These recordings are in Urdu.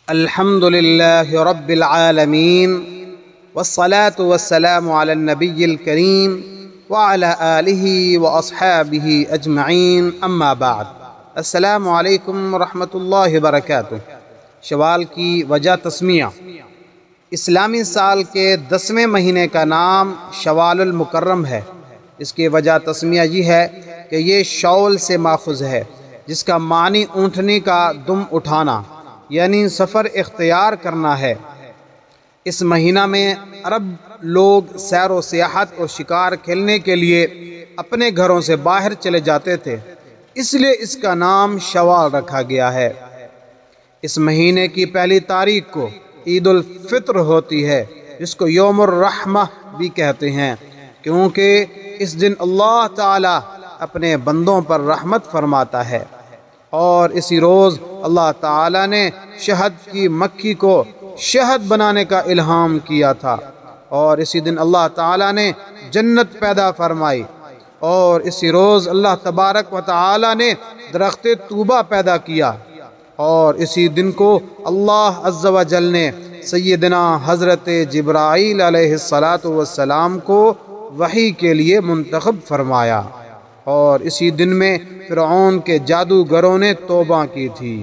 الحمد لله رب العالمين والصلاة والسلام على النبي الكريم وعلى آله وأصحابه أجمعين أما بعد السلام علیکم ورحمۃ اللہ وبرکاتہ۔ شوال کی وجہ تسمیہ: اسلامی سال کے 10ویں مہینے کا نام شوال المکرم ہے۔ اس کی وجہ تسمیہ یہ ہے کہ یہ شول سے ماخوذ ہے، جس کا معنی اونٹنی کا دم اٹھانا یعنی سفر اختیار کرنا ہے۔ اس مہینہ میں عرب لوگ سیر و سیاحت اور شکار کھیلنے کے لیے اپنے گھروں سے باہر چلے جاتے تھے، اس لیے اس کا نام شوال رکھا گیا ہے۔ اس مہینے کی پہلی تاریخ کو عید الفطر ہوتی ہے، جس کو یوم الرحمہ بھی کہتے ہیں، کیونکہ اس دن اللہ تعالی اپنے بندوں پر رحمت فرماتا ہے۔ اور اسی روز اللہ تعالی نے شہد کی مکھی کو شہد بنانے کا الہام کیا تھا، اور اسی دن اللہ تعالی نے جنت پیدا فرمائی، اور اسی روز اللہ تبارک و تعالی نے درخت طوبہ پیدا کیا، اور اسی دن کو اللہ عز و جل نے سیدنا حضرت جبرائیل علیہ السلام کو وحی کے لیے منتخب فرمایا، اور اسی دن میں فرعون کے جادوگروں نے توبہ کی تھی۔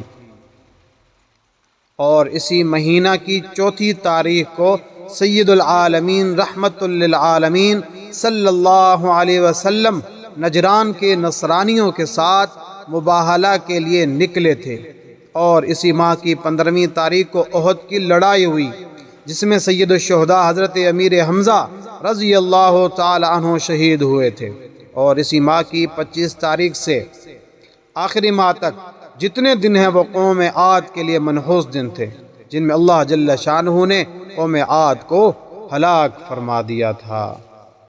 اور اسی مہینہ کی چوتھی تاریخ کو سید العالمین رحمت للعالمین صلی اللہ علیہ وسلم نجران کے نصرانیوں کے ساتھ مباہلہ کے لیے نکلے تھے، اور اسی ماہ کی 15ویں تاریخ کو احد کی لڑائی ہوئی، جس میں سید الشہداء حضرت امیر حمزہ رضی اللہ تعالی عنہ شہید ہوئے تھے۔ اور اسی ماہ کی 25 تاریخ سے آخری ماہ تک جتنے دن ہیں وہ قوم عاد کے لیے منحوس دن تھے، جن میں اللہ جل شانہ نے قوم عاد کو ہلاک فرما دیا تھا۔